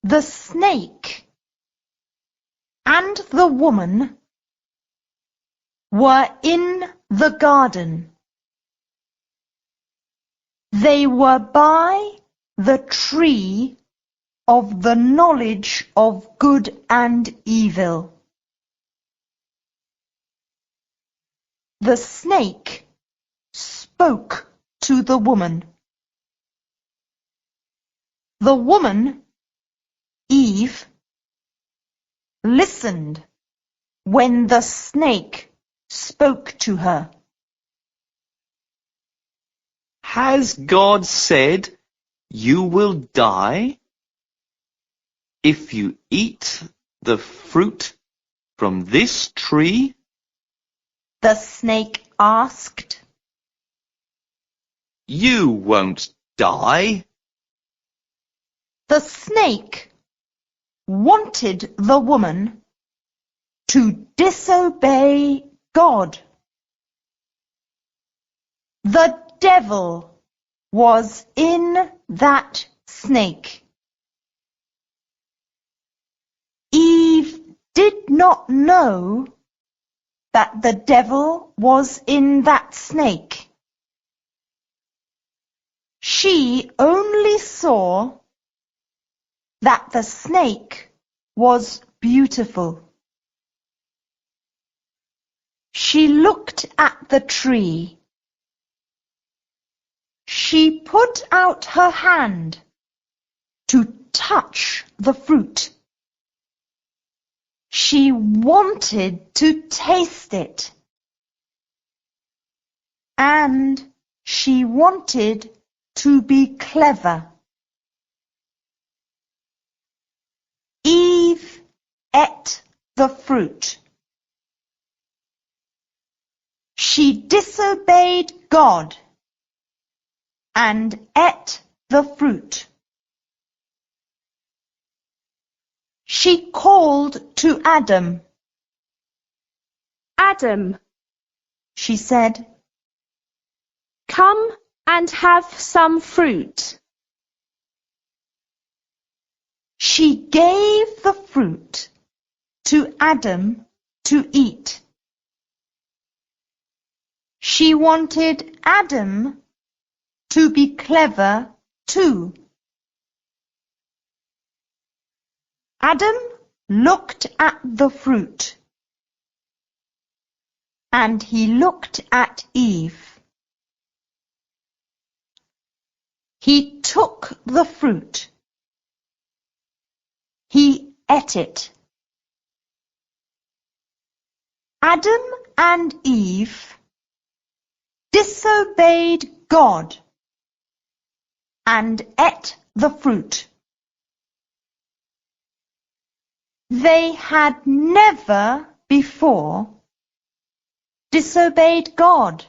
The snake and the woman were in the garden. They were by the tree of the knowledge of good and evil. The snake spoke to the woman. The woman, Eve, listened when the snake spoke to her. Has God said you will die if you eat the fruit from this tree? The snake asked. You won't die. The snake wanted the woman to disobey God. The devil was in that snake. Eve did not know that the devil was in that snake. She only saw that the snake was beautiful. She looked at the tree. She put out her hand to touch the fruit. She wanted to taste it. And she wanted to be clever. Eve ate the fruit. She disobeyed God and ate the fruit. She called to Adam. Adam, She said, come and have some fruit. She gave the fruit to Adam to eat. She wanted Adam to be clever too. Adam looked at the fruit, and he looked at Eve. He took the fruit. He ate it. Adam and Eve disobeyed God and ate the fruit. They had never before disobeyed God.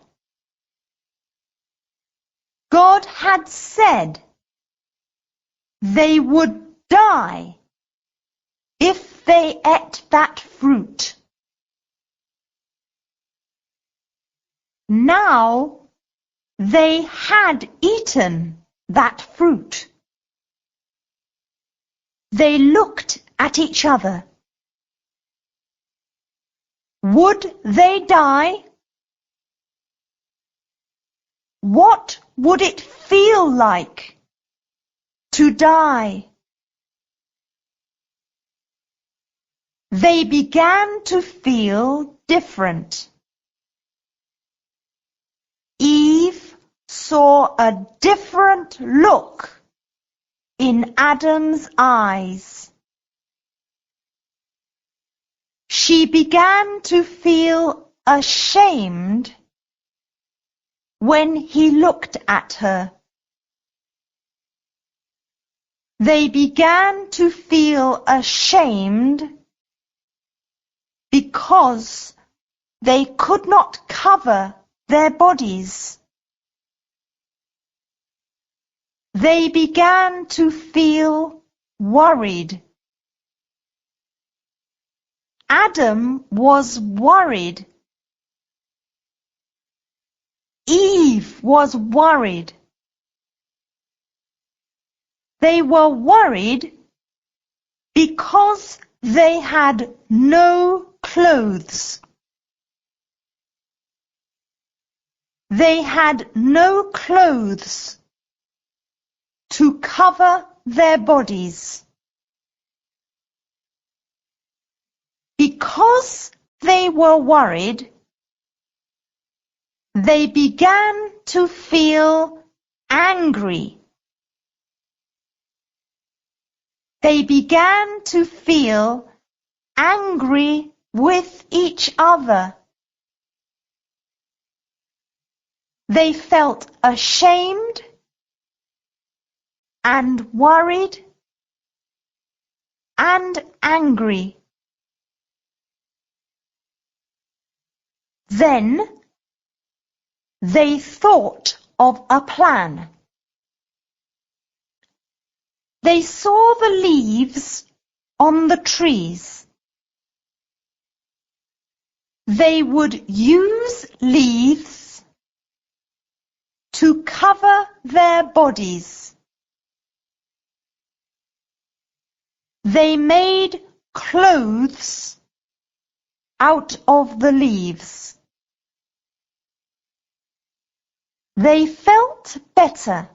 God had said they would die if they ate that fruit. Now they had eaten that fruit. They looked at each other. Would they die? What would it feel like to die? They began to feel different. Eve saw a different look in Adam's eyes. She began to feel ashamed when he looked at her. They began to feel ashamed because they could not cover their bodies. They began to feel worried. Adam was worried. Eve was worried. They were worried because they had no clothes. They had no clothes to cover their bodies. Because they were worried, they began to feel angry. They began to feel angry with each other. They felt ashamed and worried and angry. Then they thought of a plan. They saw the leaves on the trees. They would use leaves to cover their bodies. They made clothes out of the leaves. They felt better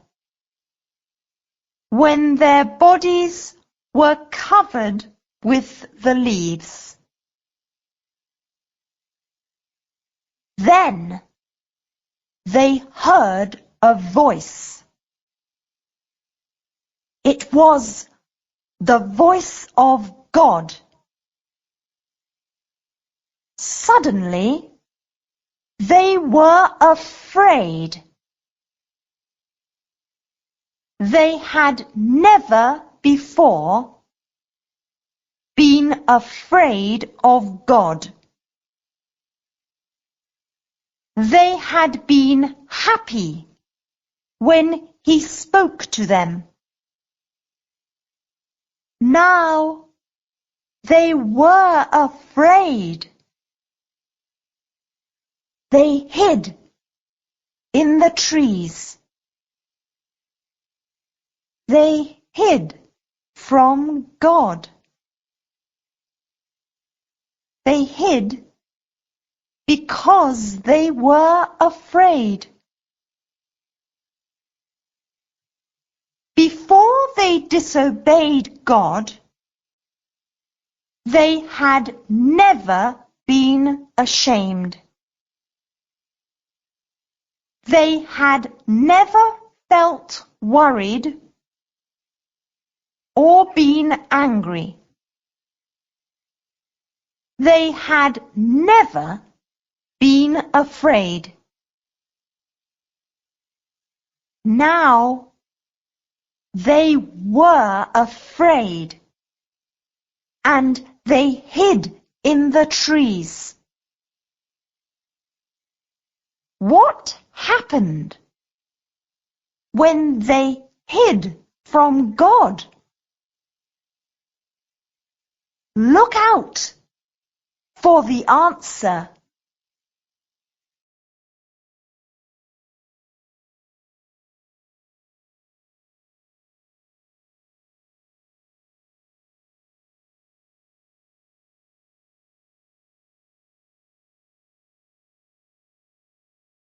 when their bodies were covered with the leaves. Then they heard a voice. It was the voice of God. Suddenly, they were afraid. They had never before been afraid of God. They had been happy when He spoke to them. Now they were afraid. They hid in the trees. They hid from God. They hid because they were afraid. Before they disobeyed God, they had never been ashamed. They had never felt worried or been angry. They had never been afraid. Now they were afraid, and they hid in the trees. What happened when they hid from God? Look out for the answer